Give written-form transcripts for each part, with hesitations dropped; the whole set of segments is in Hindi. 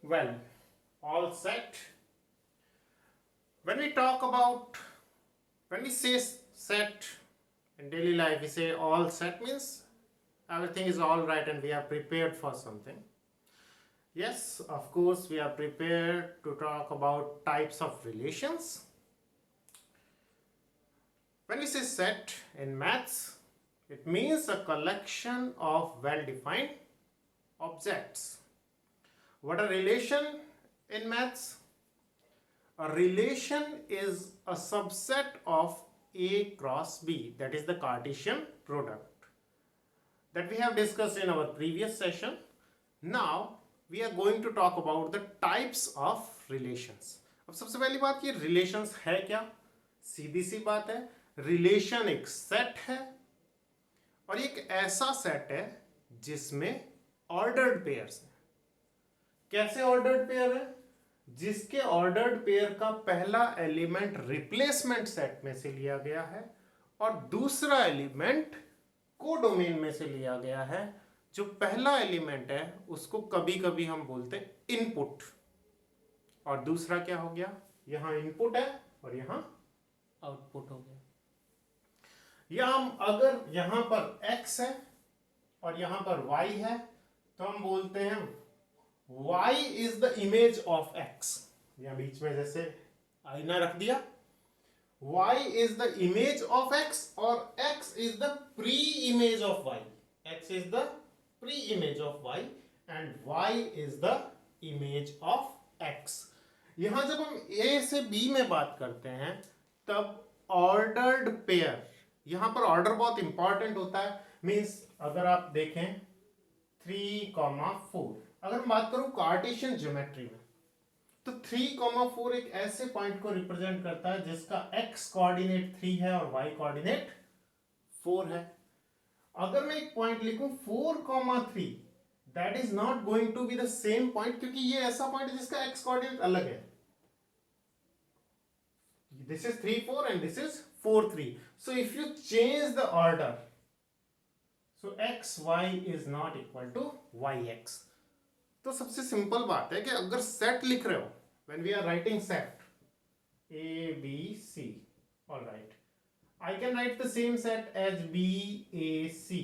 Well, all set. When we talk about, when we say set in daily life, we say all set means everything is all right and we are prepared for something. Yes, of course, we are prepared to talk about types of relations. When we say set in maths, it means a collection of well-defined objects. What a relation in maths? A relation is a subset of A cross B, that is the Cartesian product that we have discussed in our previous session. Now we are going to talk about the types of relations. अब सबसे पहली बात ये relations है क्या? सीधी सी बात है, relation एक set है और एक ऐसा set है जिसमें ordered pairs हैं. कैसे ordered pair है? जिसके ऑर्डर्ड पेयर का पहला एलिमेंट रिप्लेसमेंट सेट में से लिया गया है और दूसरा एलिमेंट कोडोमेन में से लिया गया है. जो पहला एलिमेंट है उसको कभी कभी हम बोलते हैं इनपुट और दूसरा क्या हो गया, यहां इनपुट है और यहां आउटपुट हो गया. या हम अगर यहां पर x है और यहां पर y है तो हम बोलते हैं y is the image of x. यहाँ बीच में जैसे आईना रख दिया, y is the image of x और x is the pre-image of y. x is the pre-image of y and y is the image of x. यहाँ जब हम a से b में बात करते हैं तब ऑर्डर्ड पेयर, यहाँ पर ऑर्डर बहुत इंपॉर्टेंट होता है. मीन्स अगर आप देखें 3,4, अगर मैं बात करूं कार्टेशियन ज्योमेट्री में तो 3,4 एक ऐसे पॉइंट को रिप्रेजेंट करता है जिसका x कोऑर्डिनेट 3 है और y कोऑर्डिनेट 4 है. अगर मैं एक पॉइंट लिखूं 4,3, that is not going to be the same point क्योंकि ये ऐसा पॉइंट है जिसका x कोऑर्डिनेट अलग है. This is 3,4 and this is 4,3. So if you change the order, so xy is not equal to yx. तो सबसे सिंपल बात है कि अगर सेट लिख रहे हो, when we are writing set A B C, alright, I can write the same set as B A C.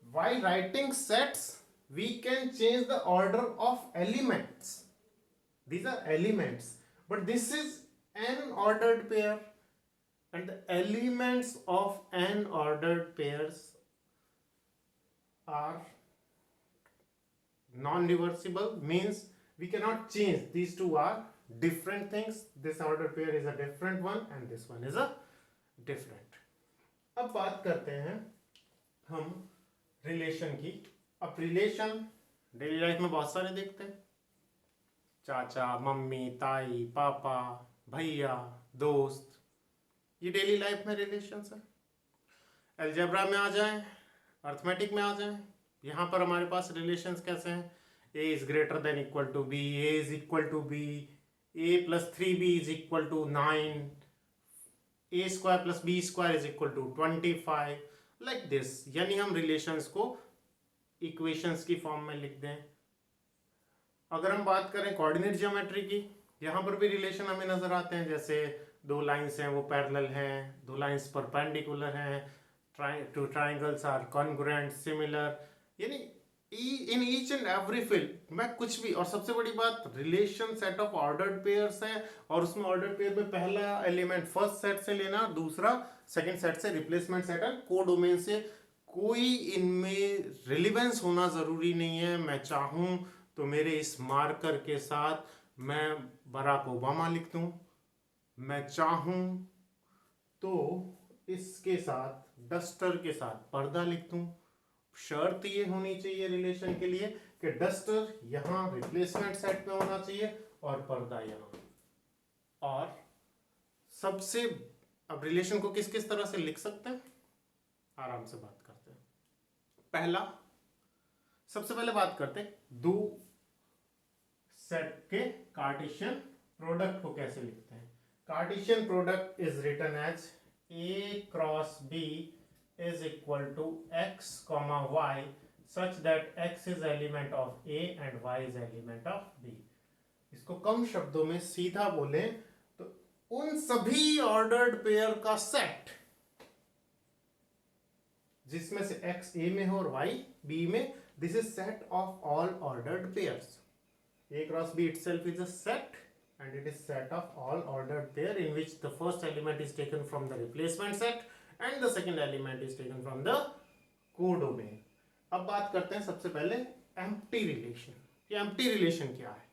While writing sets we can change the order of elements. These are elements but this is an ordered pair and the elements of n ordered pairs are non-reversible, means we cannot change. These two are different things. This ordered pair is a different one and this one is a different. अब बात करते हैं हम रिलेशन की. अब रिलेशन डेली लाइफ में बहुत सारे देखते हैं, चाचा मम्मी ताई पापा भैया दोस्त, ये डेली लाइफ में रिलेशंस है. अलजेब्रा में आ जाएं, अर्थमेटिक में आ जाएं, यहाँ पर हमारे पास रिलेशंस कैसे हैं. a is greater than equal to b, a is equal to b, a plus 3b is equal to 9, a square plus b square is equal to 25, like this. यानी हम रिलेशंस को इक्वेशंस की फॉर्म में लिख दें. अगर हम बात करें कोऑर्डिनेट ज्योमेट्री की, यहाँ पर भी रिलेशन हमें नजर आते हैं. जैसे दो लाइंस हैं वो पैरेलल हैं, दो लाइंस परपेंडिकुलर हैं, two triangles are congruent similar. यानी in each and every field में कुछ भी. और सबसे बड़ी बात, relation set of ordered pairs है और उसमें ऑर्डर्ड पेयर में पहला एलिमेंट फर्स्ट सेट से लेना, दूसरा सेकंड सेट से, रिप्लेसमेंट सेट है कोडोमेन से. कोई इनमें रिलेवेंस होना जरूरी नहीं है. मैं चाहूं तो मेरे इस मार्कर के साथ मैं बराक ओबामा लिख दूं, मैं चाहूं तो इसके साथ डस्टर के साथ पर्दा लिख दूं. शर्त ये होनी चाहिए रिलेशन के लिए कि डस्टर यहां रिप्लेसमेंट सेट में होना चाहिए और पर्दा यहां. और सबसे, अब रिलेशन को किस किस तरह से लिख सकते हैं, आराम से बात करते हैं. पहला, सबसे पहले बात करते हैं दो सेट के कार्टेशियन प्रोडक्ट को कैसे लिखते हैं. Cartesian product is written as a cross b is equal to x comma y such that x is element of a and y is element of b. इसको कम शब्दों में सीधा बोले तो उन सभी ऑर्डर्ड पेयर का सेट जिसमें से x a में हो और y b में, this is set of all ordered pairs. A cross B itself is a set and it is set of all ordered pair in which the first element is taken from the replacement set and the second element is taken from the codomain. अब बात करते हैं सबसे पहले empty relation. ये empty relation क्या है?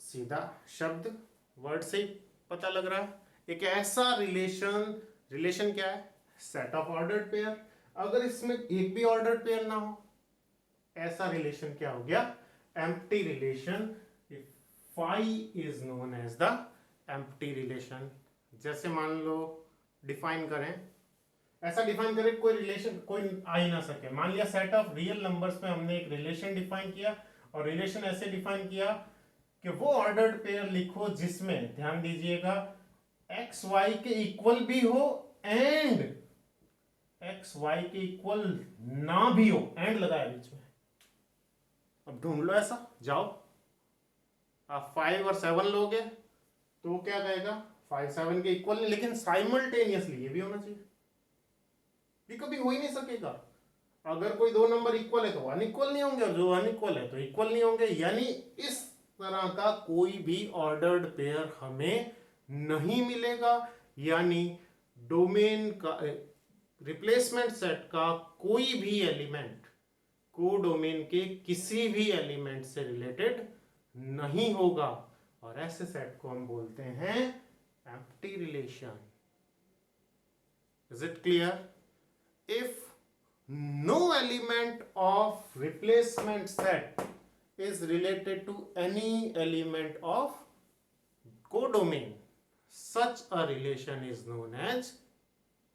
सीधा शब्द वर्ड से पता लग रहा है. एक ऐसा रिलेशन क्या है? Set of ordered pair. अगर इसमें एक भी ऑर्डर्ड पेयर ना हो, ऐसा रिलेशन क्या हो गया? Empty relation. If phi is known as the empty relation. जैसे मान लो डिफाइन करें, ऐसा डिफाइन करें कोई रिलेशन कोई आ ही ना सके. मान लिया सेट ऑफ रियल नंबर्स में हमने एक रिलेशन डिफाइन किया और रिलेशन ऐसे डिफाइन किया कि वो ऑर्डर्ड पेयर लिखो जिसमें, ध्यान दीजिएगा, एक्स वाई के इक्वल भी हो एंड एक्स वाई के इक्वल ना भी हो. एंड लगाया बीच में. अब ढूंढ लो ऐसा, जाओ आप 5 और 7 लोगे तो क्या कहेगा? 5 7 के इक्वल नहीं, लेकिन साइमल्टेनियसली ये भी होना चाहिए. ये कभी हो ही नहीं सकेगा. अगर कोई दो नंबर इक्वल है तो अनइक्वल नहीं होंगे, और जो अनइक्वल है तो इक्वल नहीं होंगे. यानी इस तरह का कोई भी ऑर्डर्ड पेयर हमें नहीं मिलेगा. यानी डोमेन का रिप्लेसमेंट सेट का कोई भी एलिमेंट कोडोमेन के किसी भी एलिमेंट से रिलेटेड नहीं होगा, और ऐसे सेट को हम बोलते हैं empty relation. Is it clear? If no element of replacement set is related to any element of codomain, such a relation is known as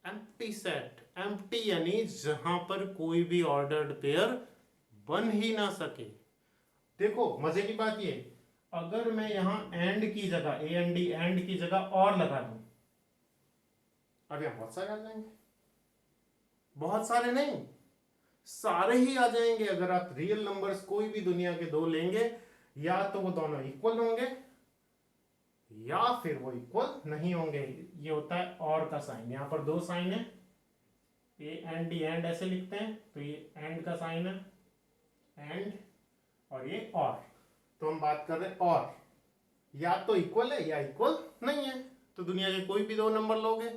empty set. Empty यानी जहां पर कोई भी ऑर्डर्ड पेयर बन ही ना सके. देखो मजे की बात ये, अगर मैं यहां एंड की जगह ए एंड डी एंड की जगह और लगा दूं, अब यहां बहुत सारे आ जाएंगे. बहुत सारे नहीं, सारे ही आ जाएंगे. अगर आप रियल नंबर्स कोई भी दुनिया के दो लेंगे, या तो वो दोनों इक्वल होंगे या फिर वो इक्वल नहीं होंगे. ये होता है और का साइन. यहां पर दो साइन है, ए एंड डी एंड ऐसे लिखते हैं, तो ये एंड का साइन है, एंड, और ये और. तो हम बात कर रहे हैं और, या तो इक्वल है या इक्वल नहीं है. तो दुनिया के कोई भी दो नंबर लोगे,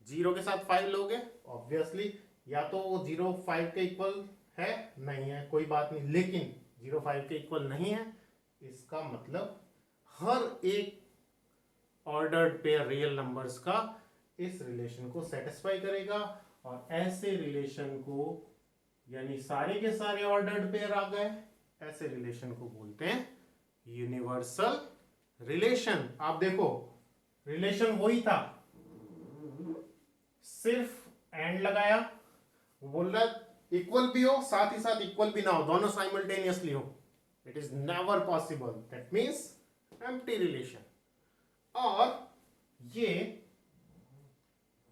0 के साथ 5 लोगे, ऑब्वियसली या तो वो 0 5 के इक्वल है, नहीं है कोई बात नहीं, लेकिन 0 5 के इक्वल नहीं है, इसका मतलब हर एक ऑर्डर्ड पेयर रियल नंबर्स का इस रिलेशन को सेटिस्फाई करेगा. और ऐसे रिलेशन को, यानी सारे के सारे ऑर्डर्ड पेयर आ गए, ऐसे रिलेशन को बोलते हैं यूनिवर्सल रिलेशन. आप देखो रिलेशन वही था, सिर्फ एंड लगाया, बोल रहा इक्वल भी हो साथ ही साथ इक्वल भी ना हो, दोनों साइमल्टेनियसली हो. It is never possible. That means empty relation. और ये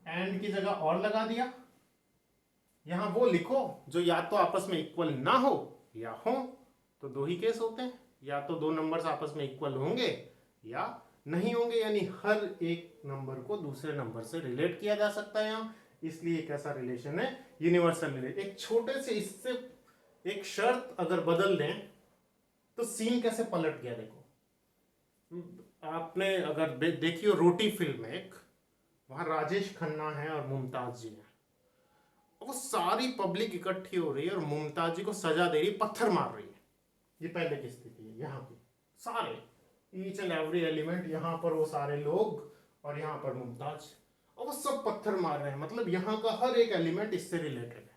एंड की जगह और लगा दिया, यहां वो लिखो जो या तो आपस में इक्वल ना हो या हो. तो दो ही केस होते हैं, या तो दो नंबर्स आपस में इक्वल होंगे या नहीं होंगे. यानी हर एक नंबर को दूसरे नंबर से रिलेट किया जा सकता है यहां. इसलिए एक ऐसा रिलेशन है यूनिवर्सल रिलेशन. एक छोटे से इससे एक शर्त अगर बदल दें तो सीन कैसे पलट गया. देखो आपने अगर देखिए रोटी फिल्म है एक, वहां राजेश खन्ना है और मुमताज जी है. वो सारी पब्लिक इकट्ठी हो रही है और मुमताज जी को सजा दे रही, पत्थर मार रही है. ये पहले की स्थिति है. यहाँ की सारे ईच एंड एवरी एलिमेंट, यहाँ पर वो सारे लोग और यहाँ पर मुमताज, और वो सब पत्थर मार रहे हैं. मतलब यहाँ का हर एक एलिमेंट इससे रिलेटेड है.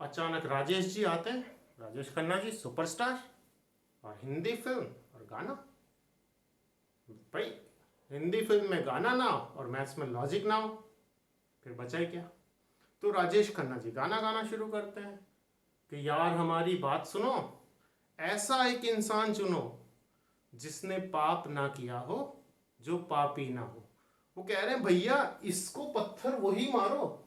अचानक राजेश जी आते हैं, राजेश खन्ना जी सुपरस्टार, और हिंदी फिल्म और गाना. भाई हिंदी फिल्म में गाना ना हो और मैथ्स में लॉजिक ना हो, फिर बचा ही क्या. तो राजेश खन्ना जी गाना गाना शुरू करते हैं कि यार हमारी बात सुनो, ऐसा एक इंसान चुनो जिसने पाप ना किया हो, जो पापी ना हो. वो कह रहे हैं भैया इसको पत्थर वही मारो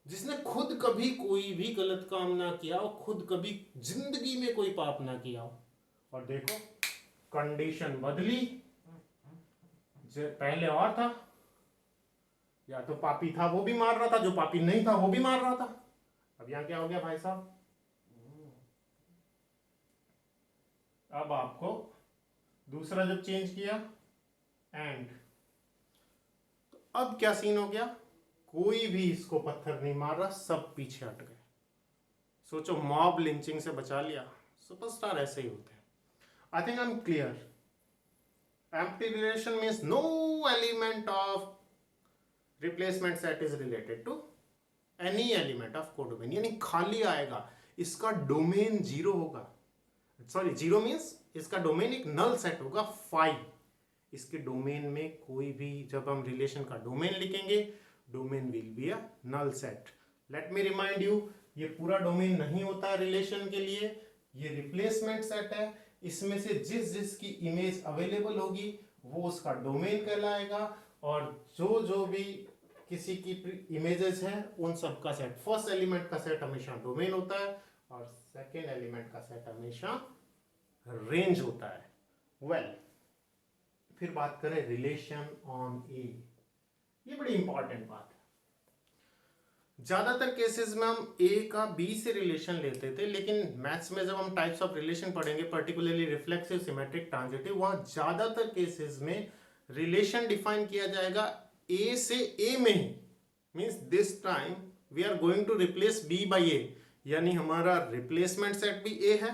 जिसने खुद कभी कोई भी गलत काम ना किया हो, खुद कभी जिंदगी में कोई पाप ना किया हो. और देखो कंडीशन बदली, पहले और था, या तो पापी था वो भी मार रहा था, जो पापी नहीं था वो भी मार रहा था। अब यहां क्या हो गया भाई साहब, अब आपको दूसरा जब चेंज किया एंड, तो अब क्या सीन हो गया, कोई भी इसको पत्थर नहीं मार रहा, सब पीछे हट गए। सोचो, मॉब लिंचिंग से बचा लिया। सुपरस्टार ऐसे ही होते हैं। I think I am clear. Empty relation means no element of replacement set is related to any element of codomain, यानी खाली आएगा, इसका डोमेन जीरो होगा। सॉरी, जीरो मीन्स इसका डोमेन एक नल सेट होगा 5। इसके डोमेन में कोई भी, जब हम रिलेशन का डोमेन लिखेंगे, domain will be a null set. Let me remind you, ये पूरा डोमेन नहीं होता है रिलेशन के लिए, ये रिप्लेसमेंट सेट है। इसमें से जिस जिसकी इमेज अवेलेबल होगी वो उसका डोमेन कहलाएगा, और जो जो भी किसी की इमेजेस हैं उन सब का सेट, फर्स्ट एलिमेंट का सेट हमेशा डोमेन होता है और सेकेंड एलिमेंट का सेट हमेशा रेंज होता है। वेल, फिर बात करें रिलेशन ऑन ए, ये बड़ी इंपॉर्टेंट बात है। ज्यादातर केसेस में हम ए का बी से रिलेशन लेते थे, लेकिन मैथ्स में जब हम टाइप्स ऑफ रिलेशन पढ़ेंगे, पर्टिकुलरली रिफ्लेक्सिव, सिमेट्रिक, ट्रांजिटिव, वहां ज्यादातर केसेस में रिलेशन डिफाइन किया जाएगा ए से ए में ही। Means this time we are going to replace B by A, यानी हमारा रिप्लेसमेंट सेट भी ए है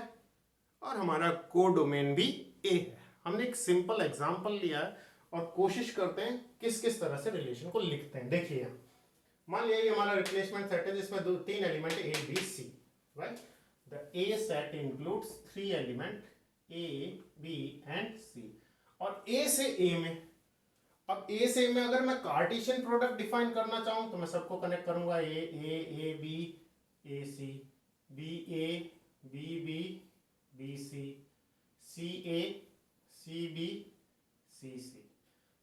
और हमारा कोडोमेन भी ए है। हमने एक सिंपल एग्जांपल लिया है और कोशिश करते हैं किस किस तरह से रिलेशन को लिखते हैं। देखिए, मान लिया ये हमारा रिप्लेसमेंट सेट है जिसमें तीन element A B C, right. The A set includes 3 element A B and C, और ए से ए में, अब ए से ए में अगर मैं कार्टेशियन प्रोडक्ट डिफाइन करना चाहूं तो मैं सबको कनेक्ट करूंगा, A B A C, B A B B B C A C B C C.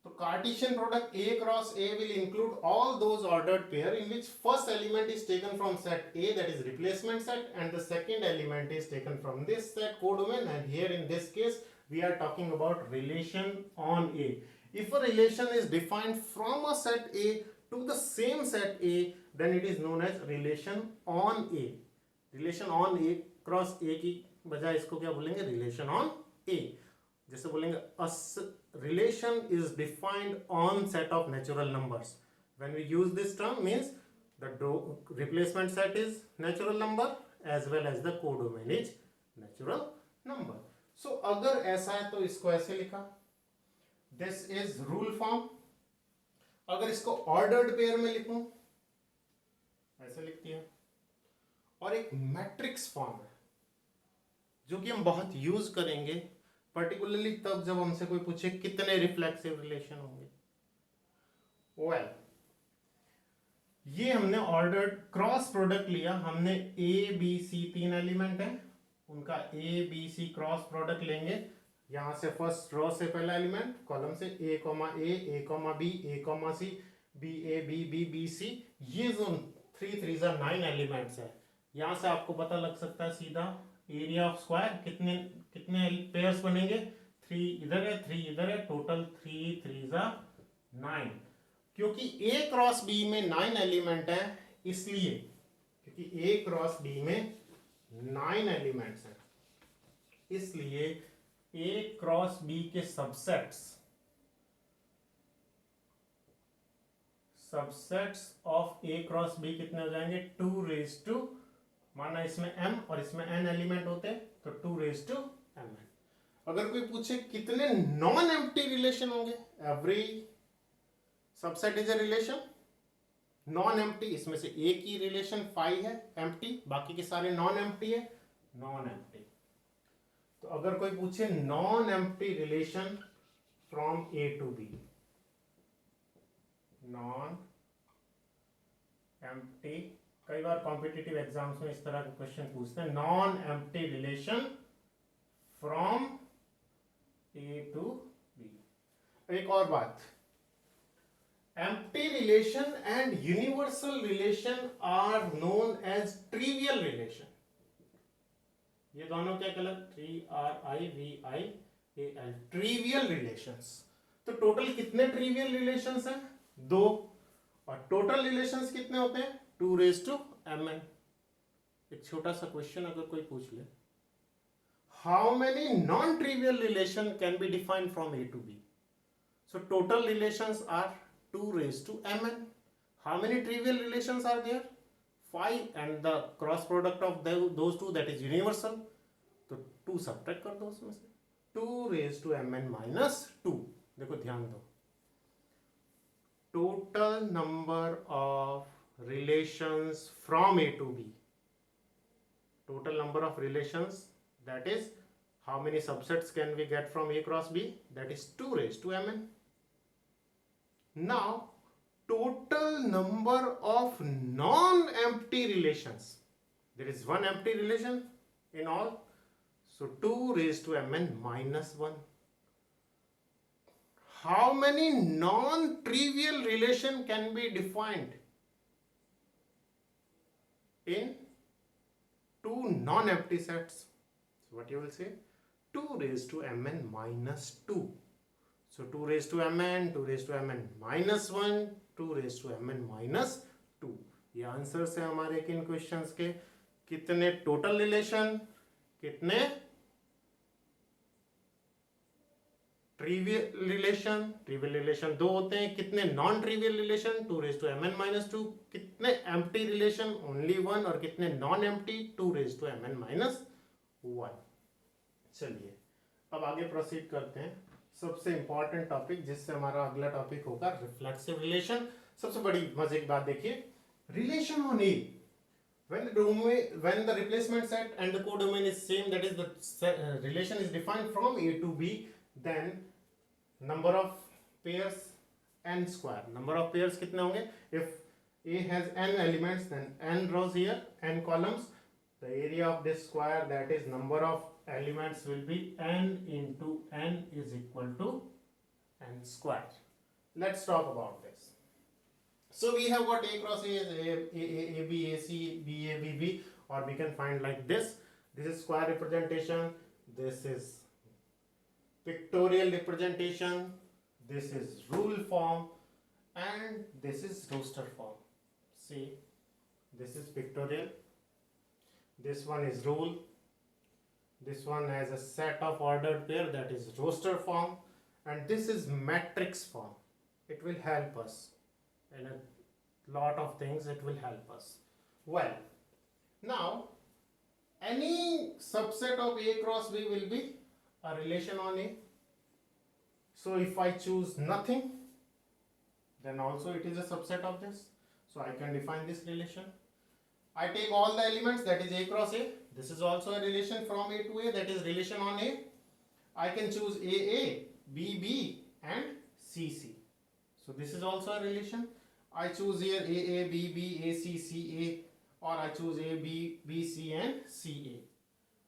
तो Cartesian product A cross A will include all those ordered pair in which first element is taken from set A, that is replacement set, and the second element is taken from this set codomain, and here in this case we are talking about relation on A. If a relation is defined from a set A to the same set A, then it is known as relation on A. Relation on A cross A की बजाय इसको क्या बोलेंगे, relation on A। जैसे बोलेंगे relation is defined on set of natural numbers. When we use this term means the replacement set is natural number as well as the codomain is natural number. So अगर ऐसा है तो इसको ऐसे लिखा, this is rule form। अगर इसको ordered pair में लिखूं ऐसे लिख दिया, और एक मैट्रिक्स फॉर्म है जो कि हम बहुत यूज करेंगे, पर्टिकुलरली तब जब हमसे कोई पूछे कितने रिफ्लेक्सिव रिलेशन होंगे। वेल, ये हमने ऑर्डर्ड क्रॉस प्रोडक्ट लिया, हमने ए बी सी 3 एलिमेंट है, उनका A B C cross product लेंगे। यहां से फर्स्ट रो से पहला एलिमेंट, कॉलम से A comma B, A comma C, B A B C, ये जो 9 एलिमेंट्स है। यहां से आपको पता लग सकता है सीधा एरिया ऑफ स्क्वायर, कितने पेयर्स बनेंगे, 3 इधर है 3 इधर है, टोटल 3 3 9। क्योंकि ए क्रॉस बी में 9 एलिमेंट है, इसलिए क्योंकि ए क्रॉस बी में 9 एलिमेंट्स हैं, इसलिए ए क्रॉस बी के subsets of A cross B कितने हो जाएंगे, 2 माना इसमें m और इसमें n एलिमेंट होते हैं तो 2 mn। अगर कोई पूछे कितने नॉन एम्प्टी रिलेशन होंगे, every subset is a relation non empty, इसमें से एक ही रिलेशन फाई है एम्प्टी, बाकी के सारे नॉन एम्प्टी है, नॉन एम्प्टी। तो अगर कोई पूछे non empty relation from A to B, non empty, कई बार कॉम्पिटिटिव एग्जाम्स में इस तरह के क्वेश्चन पूछते हैं, non empty relation from A to B. एक और बात, empty relation and universal relation are known as trivial relation. ये दोनों क्या कहलाते, TRIVI, ट्रिवियल रिलेशंस। तो टोटल कितने ट्रिवियल रिलेशंस हैं? 2। और टोटल रिलेशंस कितने होते हैं? 2⁻mn। एक छोटा सा क्वेश्चन अगर कोई पूछ ले, how many non trivial relation can be defined from A to B? So total relations are 2⁻mn. How many trivial relations are there? 5, and the cross product of those two, that is universal. तो 2 सब्ट्रैक्ट कर दो उसमें से, 2⁻mn minus 2. देखो ध्यान दो, total number of relations from A to B, total number of relations, that is how many subsets can we get from A cross B, that is 2⁻mn. Now total number of non-empty relations, there is one empty relation in all, so 2⁻mn minus 1. How many non-trivial relation can be defined in 2 non-empty sets? So what you will say? 2⁻mn minus 2. So 2⁻mn, 2⁻mn minus 1, 2⁻mn minus 2. ये आंसर्स है हमारे किन क्वेश्चंस के? कितने टोटल रिलेशन, कितने ट्रिवियल रिलेशन, ट्रिवियल रिलेशन 2 होते हैं, कितने non trivial relation 2⁻mn minus 2, कितने एम्प्टी रिलेशन ओनली 1, और कितने नॉन एम्प्टी 2⁻mn minus 1. चलिए अब आगे प्रोसीड करते हैं सबसे इंपॉर्टेंट टॉपिक, जिससे हमारा अगला टॉपिक होगा रिफ्लेक्सिव रिलेशन. सबसे बड़ी मजे की बात देखिए, relation on A, when the replacement set and the codomain is same, that is the relation is defined from A to B, then number of pairs n square. Number of pairs कितने होंगे? If A has n elements, then n rows here, n columns. The area of this square, that is number of elements, will be n into n is equal to n square. Let's talk about this. So we have got A cross A is A B A C B A B B, or we can find like this. This is square representation. This is pictorial representation. This is rule form, and this is roster form. See, this is pictorial. This one is rule. This one has a set of ordered pair, that is roster form, and this is matrix form. It will help us in a lot of things. It will help us. Well, now any subset of A cross B will be a relation on A. So if I choose nothing, then also it is a subset of this. So I can define this relation. I take all the elements, that is A cross A. This is also a relation from A to A, that is relation on A. I can choose AA, BB and CC. So this is also a relation. I choose here AA, BB, AC, CA, or I choose A, B, BC and CA.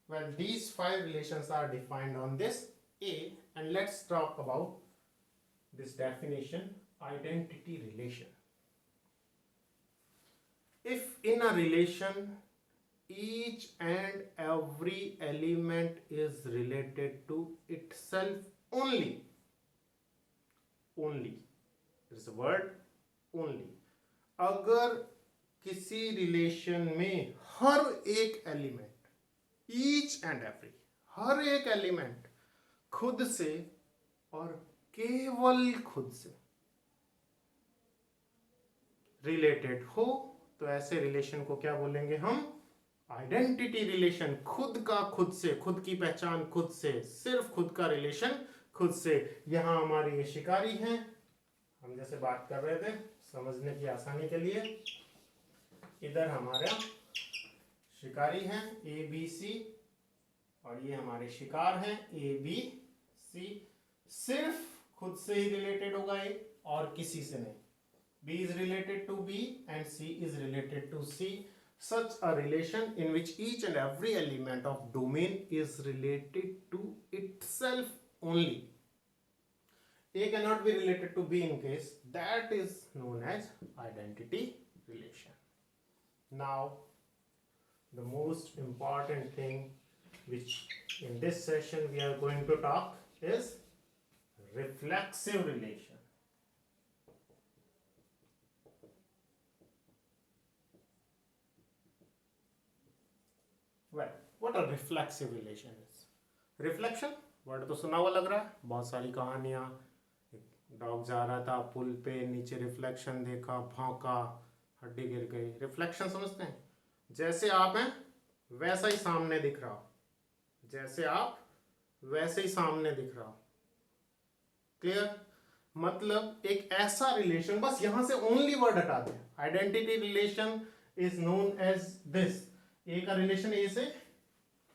Well, these 5 relations are defined on this A, and let's talk about this definition, identity relation. If in a relation each and every element is related to itself only, there is a word only. अगर किसी रिलेशन में हर एक एलिमेंट, ईच एंड एवरी, हर एक एलिमेंट खुद से और केवल खुद से रिलेटेड हो, तो ऐसे रिलेशन को क्या बोलेंगे हम? Identity relation. खुद का खुद से, खुद की पहचान खुद से, सिर्फ खुद का रिलेशन खुद से. यहां हमारी ये शिकारी हैं, हम जैसे बात कर रहे थे समझने की आसानी के लिए. इधर हमारा शिकारी हैं ए बी सी, और ये हमारे शिकार हैं ए बी सी. सिर्फ खुद से ही रिलेटेड होगा ए, और किसी से नहीं. B is related to B and C is related to C. Such a relation in which each and every element of domain is related to itself only. A cannot be related to B in case, that is known as identity relation. Now, the most important thing which in this session we are going to talk is reflexive relation. Well, what a reflexive relation is. Reflection word तो सुना हुआ लग रहा है, बहुत सारी कहानियां. डॉग जा रहा था पुल पे, नीचे रिफ्लेक्शन देखा, भौंका, हड्डी गिर गई. रिफ्लेक्शन समझते हैं? जैसे आप हैं वैसा ही सामने दिख रहा हो, जैसे आप वैसे ही सामने दिख रहा हो. क्लियर? मतलब एक ऐसा रिलेशन, बस यहां से ओनली वर्ड हटा दें. Identity relation is known as this. A का रिलेशन ए से,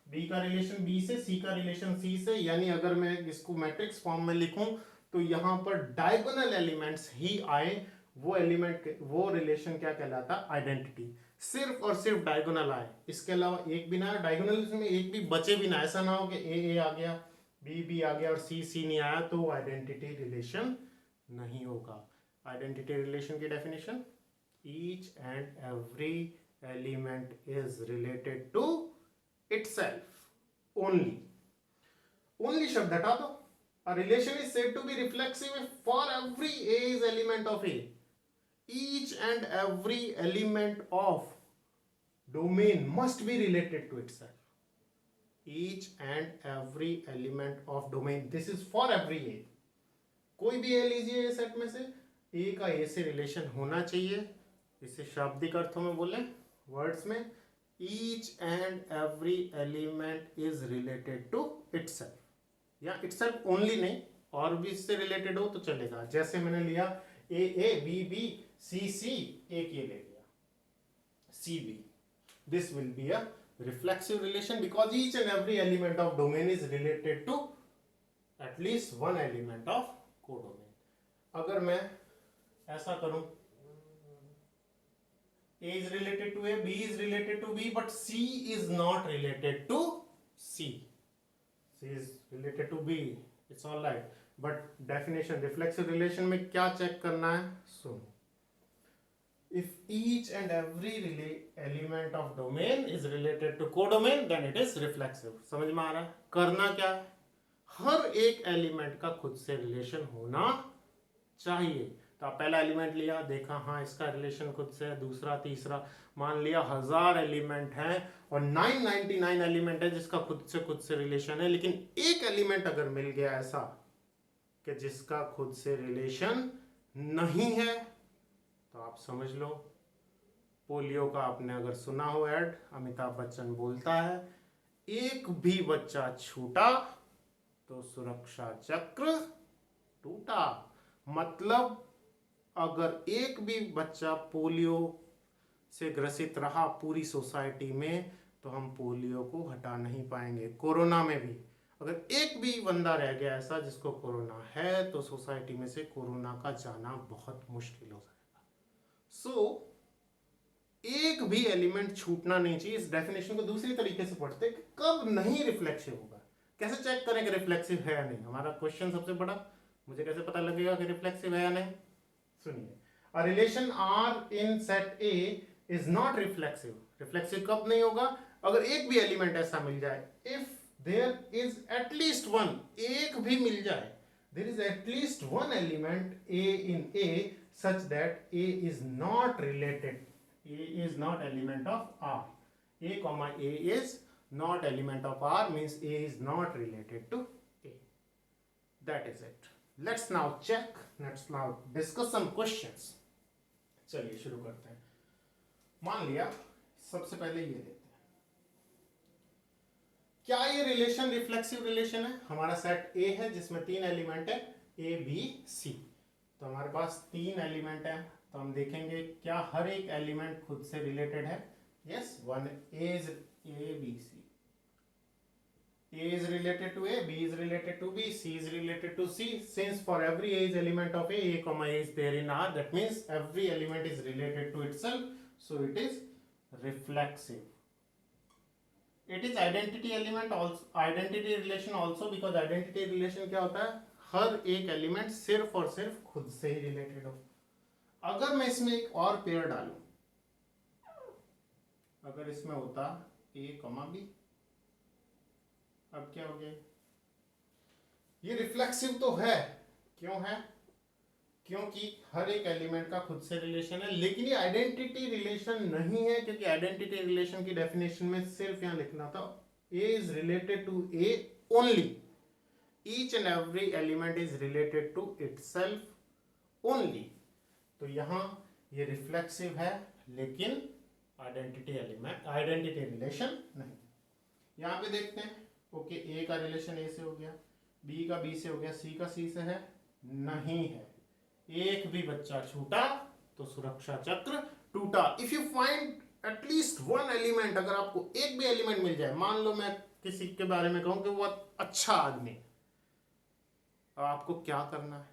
बी का रिलेशन बी से, सी का रिलेशन सी से. यानी अगर मैं इसको मैट्रिक्स फॉर्म में लिखूं तो यहां पर डायगोनल एलिमेंट्स ही आए, वो एलिमेंट, वो रिलेशन क्या कहलाता? आइडेंटिटी. सिर्फ और सिर्फ डायगोनल आए, इसके अलावा एक भी ना आया. डायगोनल में एक भी बचे भी ना. ऐसा ना हो कि ए आ गया, बी आ गया और सी नहीं आया, तो आइडेंटिटी रिलेशन नहीं होगा. आइडेंटिटी रिलेशन की definition, each and every element is related to itself only. Only शब्द हटा दो. A relation is said to be reflexive if for every A is element of A, each and every element of domain must be related to itself. Each and every element of domain. This is for every A. कोई भी A लीजिए सेट में से, A का A से रिलेशन होना चाहिए. इसे शाब्दिक अर्थों में बोले, वर्ड्स में, each and every element is related to itself. या इटसेल्फ ओनली नहीं, और भी इससे रिलेटेड हो तो चलेगा. जैसे मैंने लिया ए बी बी सी सी, एक ये ले लिया C B. This will be a reflexive relation because each and every element of domain is related to at least one element of codomain. अगर मैं ऐसा करूं, A is related to A, B is related to B, but C is not related to C. C is related to B. It's all right. But definition, reflexive relation में क्या चेक करना है? सुनो. If each and every element of domain is related to codomain, then it is reflexive. समझ में आ रहा है? करना क्या है? हर एक एलिमेंट का खुद से रिलेशन होना चाहिए. तो आप पहला एलिमेंट लिया, देखा हाँ इसका रिलेशन खुद से है. दूसरा, तीसरा, मान लिया 1000 एलिमेंट हैं और 999 एलिमेंट है जिसका खुद से रिलेशन है. लेकिन एक एलिमेंट अगर मिल गया ऐसा कि जिसका खुद से रिलेशन नहीं है, तो आप समझ लो पोलियो का आपने अगर सुना हो ऐड, अमिताभ बच्चन बोलता है, एक भी बच्चा छूटा तो सुरक्षा चक्र टूटा. मतलब अगर एक भी बच्चा पोलियो से ग्रसित रहा पूरी सोसाइटी में, तो हम पोलियो को हटा नहीं पाएंगे. कोरोना में भी अगर एक भी बंदा रह गया ऐसा जिसको कोरोना है, तो सोसाइटी में से कोरोना का जाना बहुत मुश्किल हो जाएगा. सो एक भी एलिमेंट छूटना नहीं चाहिए. इस डेफिनेशन को दूसरी तरीके से पढ़ते हैं, कब नहीं रिफ्लेक्सिव होगा. कैसे चेक करें कि रिफ्लेक्सिव है या नहीं? हमारा क्वेश्चन सबसे बड़ा, मुझे कैसे पता लगेगा कि रिफ्लेक्सिव है या नहीं? सुनिए, a relation R in set A is not reflexive. Reflexive कब नहीं होगा? अगर एक भी एलिमेंट ऐसा मिल जाए, if there is at least one, एक भी मिल जाए, there is at least one element a in A such that a is not related, a is not element of R. A comma a is not element of R means A is not related to A. That is it. Let's now check. Let's now discuss some questions. चलिए शुरू करते हैं. मान लिया सबसे पहले ये लेते हैं, क्या ये रिलेशन रिफ्लेक्सिव रिलेशन है? हमारा सेट A है जिसमें 3 एलिमेंट है A, B, C. तो हमारे पास 3 एलिमेंट है, तो हम देखेंगे क्या हर एक एलिमेंट खुद से रिलेटेड है. Yes, one A is A, B, C. A is related to A, B is related to B, C is related to C. Since for every A is element of A, comma A is there in R, that means every element is related to itself, so it is reflexive. It is identity element also, identity relation also, because identity relation क्या होता है? हर एक एलिमेंट सिर्फ और सिर्फ खुद से ही रिलेटेड हो. अगर मैं इसमें एक और पेयर डालूं, अगर इसमें होता A, B, अब क्या हो गया? ये रिफ्लेक्सिव तो है, क्यों है? क्योंकि हर एक एलिमेंट का खुद से रिलेशन है, लेकिन ये आइडेंटिटी रिलेशन नहीं है, क्योंकि आइडेंटिटी रिलेशन की डेफिनेशन में सिर्फ यहां लिखना था A is related to A only, each and every element is related to itself only. तो यहां ये रिफ्लेक्सिव है लेकिन आइडेंटिटी रिलेशन नहीं। यहां पे देखते हैं, ओके ए का रिलेशन ए से हो गया, बी का बी से हो गया, सी का सी से है, नहीं है। एक भी बच्चा छूटा तो सुरक्षा चक्र टूटा। If you find at least one element, अगर आपको एक भी एलिमेंट मिल जाए, मान लो मैं किसी के बारे में कहूं कि वो अच्छा आदमी, आपको क्या करना है?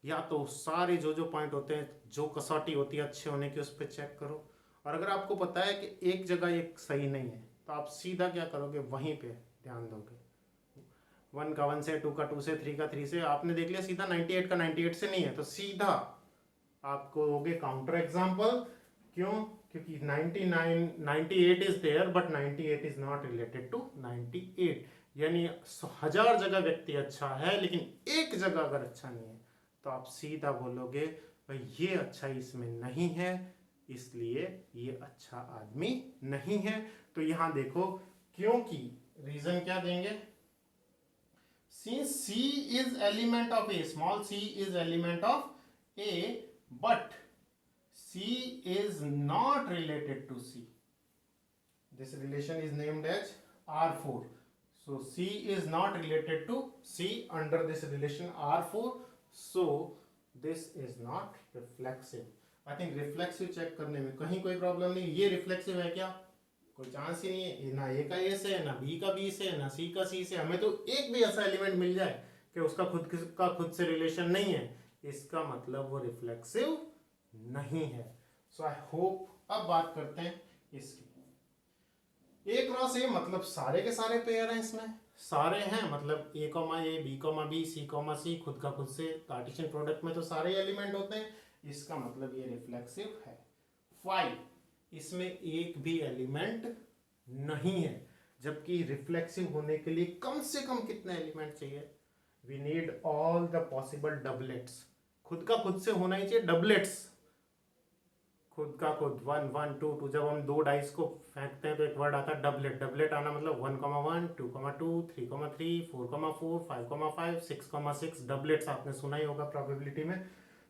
या तो सारे जो पॉइंट होते हैं, जो कसौटी होती है अच्छे होने की, उस पर चेक करो। और अगर आपको पता है कि एक जगह एक सही नहीं है, तो आप सीधा क्या करोगे? वहीं पे ध्यान दोगे। 1 का 1 से, 2 का 2 से, 3 का 3 से, आपने देख लिया सीधा 98 का 98 से नहीं है, तो सीधा आपको होगे काउंटर एग्जाम्पल। क्यों? क्योंकि 98 is there but 98 is not related to 98। यानी 1000 जगह व्यक्ति अच्छा है लेकिन एक जगह अगर अच्छा नहीं है, तो आप सीधा बोलोगे भाई ये अच्छा इसमें नहीं है, इसलिए ये अच्छा आदमी नहीं है। तो यहां देखो, क्योंकि रीजन क्या देंगे? Since C is element of A, small c is element of A, but C is not related to C. This relation is named as R4. So C is not related to C under this relation R4. So this is not reflexive. I think reflexive check करने में कहीं कोई प्रॉब्लम नहीं। ये reflexive है क्या? कोई चांस ही नहीं है। ना ए का ए से, ना बी का बी से, ना सी का सी से। हमें तो एक भी ऐसा एलिमेंट मिल जाए कि उसका खुद से रिलेशन नहीं है, इसका मतलब वो रिफ्लेक्सिव नहीं है। सो आई होप। अब बात करते हैं इसकी। ए क्रॉस ए मतलब सारे के सारे पेयर हैं, इसमें सारे हैं, मतलब ए कॉमा ए, B comma B, C comma सी, खुद का खुद से। कार्टेशियन प्रोडक्ट में तो सारे एलिमेंट होते हैं, इसका मतलब ये रिफ्लेक्सिव है। 5, इसमें एक भी एलिमेंट नहीं है, जबकि रिफ्लेक्सिव होने के लिए कम से कम कितने एलिमेंट चाहिए? We need all the possible doublets. खुद का खुद से होना ही चाहिए डबलेट्स, खुद का खुद 1 1 2 2। जब हम दो डाइस को फेंकते हैं तो एक वर्ड आता है डबलेट। डबलेट आना मतलब 1,1 2,2 3,3 4,4 5,5 6,6 डबलेट्स आपने सुना ही होगा प्रोबेबिलिटी में।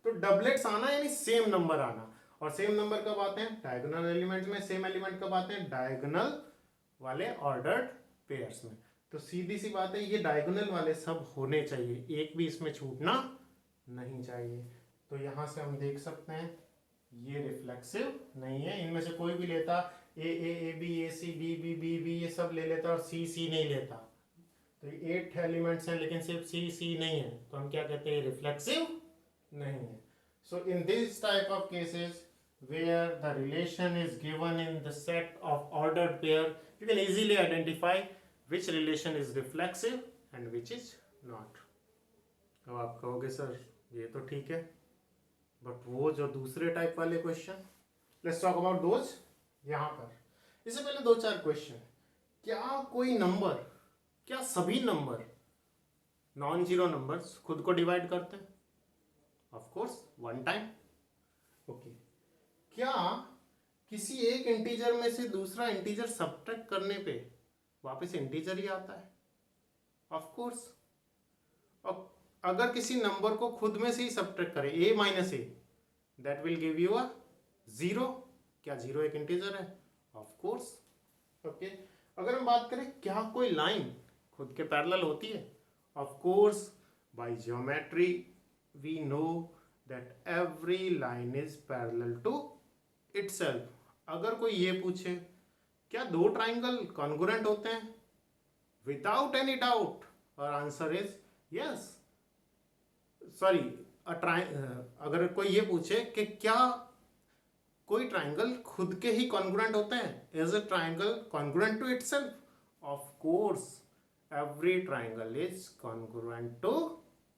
तो डबलेट्स आना यानी सेम नंबर आना। और सेम नंबर कब आते हैं? डायगोनल एलिमेंट्स में। सेम एलिमेंट कब आते हैं? डायगोनल वाले ऑर्डर्ड पेयर्स में। तो सीधी सी बात है, ये डायगोनल वाले सब होने चाहिए, एक भी इसमें छूटना नहीं चाहिए। तो यहां से हम देख सकते हैं ये रिफ्लेक्सिव नहीं है। इनमें से कोई भी लेता, A B, A C, B B, B B, ये सब ले लेता और सी नहीं लेता, तो ये 8 एलिमेंट्स हैं लेकिन सिर्फ सी नहीं है, तो हम क्या कहते हैं? रिफ्लेक्सिव नहीं है। So in this type of cases where the relation is given in the set of ordered pair, you can easily identify which relation is reflexive and which is not. अब आप कहोगे सर ये तो ठीक है, बट वो जो दूसरे टाइप वाले question, let's talk about those. यहाँ पर इससे पहले 2-4 क्वेश्चन। क्या कोई नंबर, क्या सभी नंबर नॉन जीरो नंबर्स खुद को डिवाइड करते हैं? Of course, one time. Okay, क्या किसी एक इंटीजर में से दूसरा इंटीजर सब्ट्रैक्ट करने पे वापस इंटीजर ही आता है? Of course. और अगर किसी नंबर को खुद में से ही सब्ट्रैक्ट करें, a minus A, that will give you अ 0। क्या 0 एक इंटीजर है? Of course. ओके, अगर हम बात करें क्या कोई लाइन खुद के पैरेलल होती है? Of course, by geometry we know that every line is parallel to itself. अगर कोई ये पूछे क्या दो ट्राइंगल कॉन्ग्रुएंट होते हैं? विदाउट एनी डाउट, और आंसर इज यस। सॉरी, अगर कोई ये पूछे कि क्या कोई ट्राइंगल खुद के ही कॉन्ग्रुएंट होते हैं? Is a triangle congruent to itself? Of course, every triangle is congruent to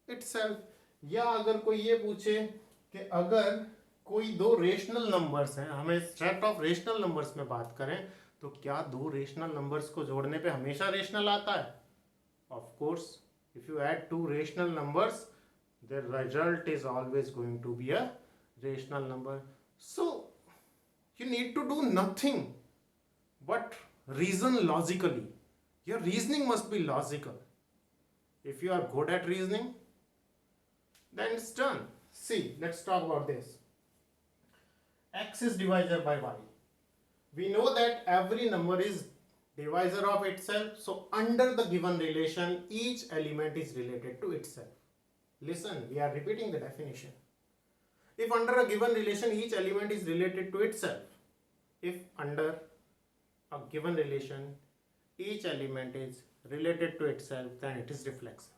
itself. या अगर कोई ये पूछे कि अगर कोई दो रेशनल नंबर्स हैं, हमें सेट ऑफ रेशनल नंबर्स में बात करें, तो क्या दो रेशनल नंबर्स को जोड़ने पे हमेशा रेशनल आता है? Of course. If you add two rational numbers, the result is always going to be a rational number. So you need to do nothing but reason logically. Your reasoning must be logical. If you are good at reasoning, then it's done. See, let's talk about this. X is divisor by y. We know that every number is divisor of itself. So under the given relation, each element is related to itself. Listen, we are repeating the definition. If under a given relation, each element is related to itself. If under a given relation, each element is related to itself, then it is reflexive.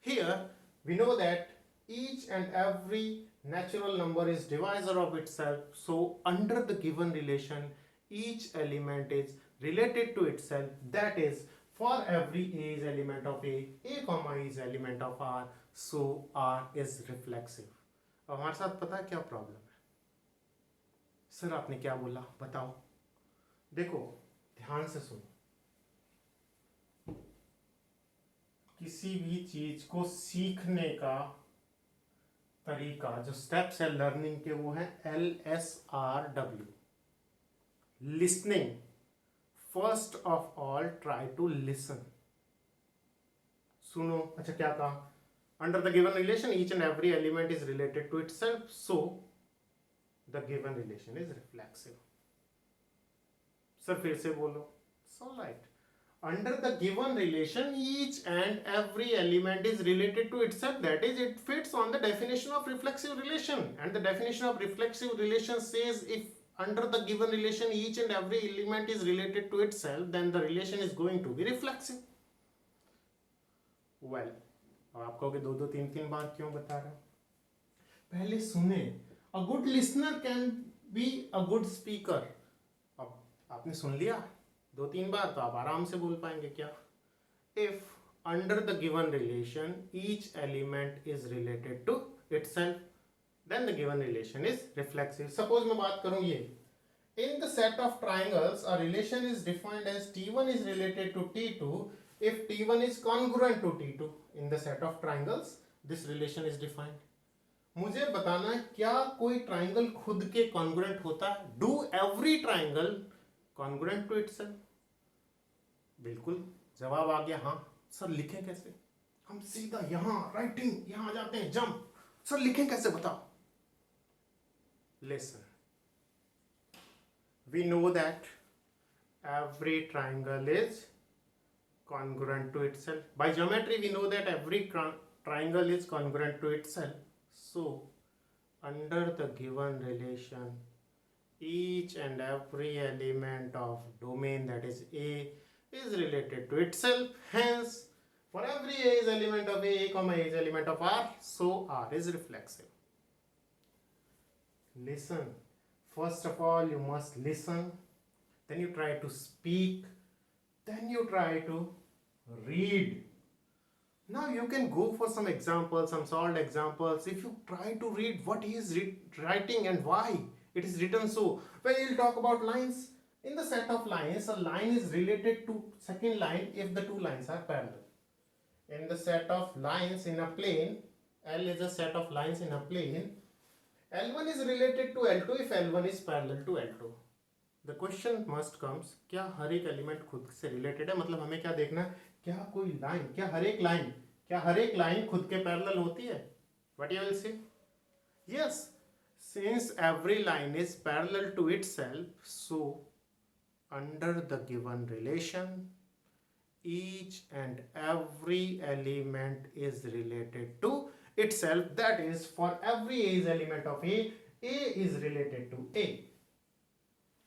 Here, we know that each and every natural number is divisor of itself. So under the given relation, each element is related to itself. That is, for every A is element of A comma is element of R, so R is reflexive. अब हमारे साथ पता है क्या प्रॉब्लम है? सर आपने क्या बोला बताओ. देखो ध्यान से सुनो. किसी भी चीज को सीखने का तरीका, जो स्टेप्स है लर्निंग के, वो है LSRW. Listening. First of all try to listen. सुनो. अच्छा क्या कहा? Under the given relation, each and every element is related to itself, so the given relation is reflexive. Sir फिर से बोलो. So right. Under the given relation, each and every element is related to itself. That is, it fits on the definition of reflexive relation. And the definition of reflexive relation says if under the given relation, each and every element is related to itself, then the relation is going to be reflexive. Well. अब आप कहोगे दो तीन बार क्यों बता रहा हूं? पहले सुने. A good listener can be a good speaker. अब आपने सुन लिया 2-3 बार तो आप आराम से बोल पाएंगे. क्या? If under the given relation each element is related to itself, then the given relation is reflexive. Suppose मैं बात करूं ये. In the set of triangles a relation is defined as T1 is related to T2 if T1 is congruent to T2. In the set of triangles, this relation is defined. मुझे बताना है क्या कोई ट्राइंगल खुद के कॉन्ग्रुएंट होता है? Do every triangle congruent to itself? बिल्कुल. जवाब आ गया हाँ. सर लिखें कैसे? हम सीधा यहां राइटिंग यहां आ जाते हैं. जंप. सर लिखें कैसे बताओ? Listen. We know that every triangle is congruent to itself. By geometry, we know that every triangle is congruent to itself. So, under the given relation, each and every element of domain, that is A, is related to itself. Hence, for every A is element of A, comma A is element of R, so R is reflexive. Listen. First of all, you must listen. Then you try to speak. Then you try to read. Now you can go for some examples, some solved examples. If you try to read what he is writing and why it is written so. Well, we'll talk about lines. In the set of lines, a line is related to second line if the two lines are parallel. In the set of lines in a plane, L is a set of lines in a plane. L1 is related to L2 if L1 is parallel to L2. The question must comes, क्या हर एक एलिमेंट खुद से रिलेटेड है? मतलब हमें क्या देखना है? क्या कोई लाइन, क्या हर एक लाइन खुद के पैरेलल होती है? What you will say? Yes, since every line is parallel to itself, so under the given relation, each and every element is related to itself. That is, for every A is element of A is related to A.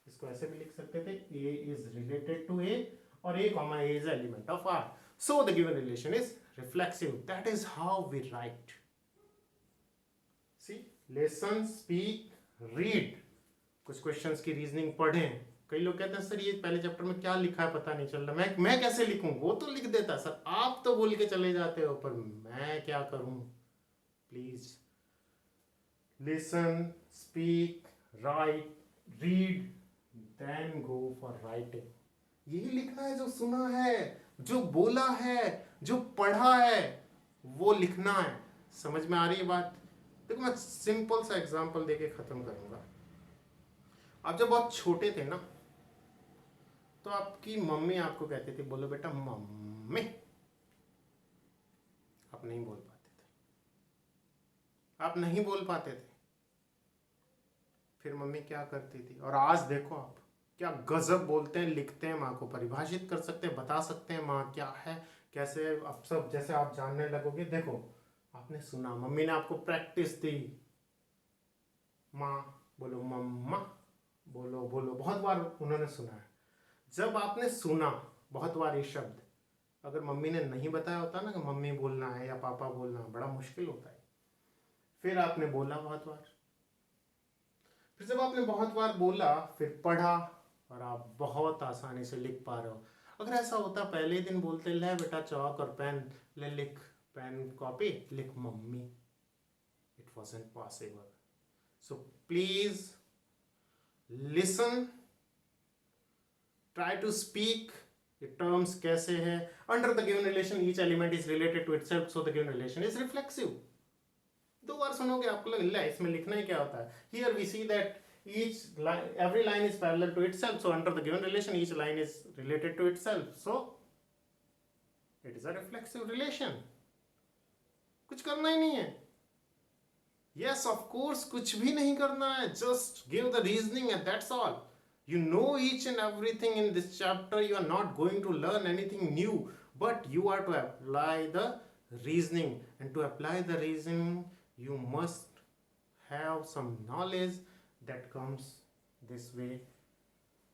इसको ऐसे भी लिख सकते थे, A is related to A और A comma A is element of R. So the given relation is reflexive. That is how we write. See, listen, speak, read. कुछ क्वेश्चंस की रीजनिंग पढ़ें. कई लोग कहते हैं सर ये पहले चैप्टर में क्या लिखा है पता नहीं चल रहा. मैं कैसे लिखूं? वो तो लिख देता सर, आप तो बोल के चले जाते हो, पर मैं क्या करूं? Please listen, speak, right, read, then go for writing. यही लिखना है जो सुना है, जो बोला है, जो पढ़ा है वो लिखना है। समझ में आ रही है बात? देखो मैं सिंपल सा एग्जांपल देके खत्म करूंगा। आप जब बहुत छोटे थे ना, तो आपकी मम्मी आपको कहती थी बोलो बेटा मम्मी, आप नहीं बोल पाते थे, आप नहीं बोल पाते थे। फिर मम्मी क्या करती थी, और आज देखो आप क्या गजब बोलते हैं, लिखते हैं, माँ को परिभाषित कर सकते हैं, बता सकते हैं माँ क्या है, कैसे। अब सब जैसे आप जानने लगोगे, देखो आपने सुना, मम्मी ने आपको प्रैक्टिस दी, माँ बोलो मम्मा, बोलो बोलो, बहुत बार उन्होंने सुना है। जब आपने सुना बहुत बार ये शब्द, अगर मम्मी ने नहीं बताया होता ना कि मम्मी बोलना है या पापा बोलना, बड़ा मुश्किल होता है। फिर आपने बोला बहुत बार, फिर जब आपने बहुत बार बोला, फिर पढ़ा, और आप बहुत आसानी से लिख पा रहे हो। अगर ऐसा होता पहले ही दिन बोलते ले बेटा चौक और पेन ले, लिख, पेन कॉपी लिख mummy, it wasn't possible. So please listen, try to speak. ये terms कैसे है? Under the given relation each element is related to itself, so the given relation is reflexive. दो बार सुनोगे आपको लगेगा इसमें लिखना ही क्या होता है। Here we see that each line, every line is parallel to itself, so under the given relation each line is related to itself, so it is a reflexive relation. कुछ करना ही नहीं है। Yes, of course, कुछ भी नहीं करना है, just give the reasoning and that's all. You know each and everything in this chapter, you are not going to learn anything new, but you are to apply the reasoning, and to apply the reasoning you must have some knowledge that comes this way.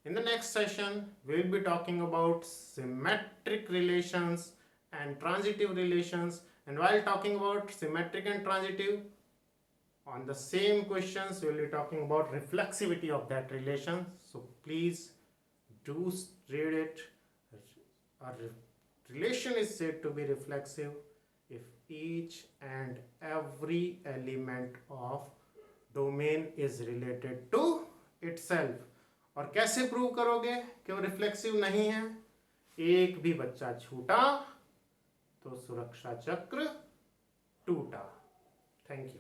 In the next session we will be talking about symmetric relations and transitive relations, and while talking about symmetric and transitive, on the same questions we will be talking about reflexivity of that relation. So please do read it. A relation is said to be reflexive if each and every element of domain is related to itself. और कैसे प्रूव करोगे कि वो रिफ्लेक्सिव नहीं है? एक भी बच्चा छूटा तो सुरक्षा चक्र टूटा। Thank you.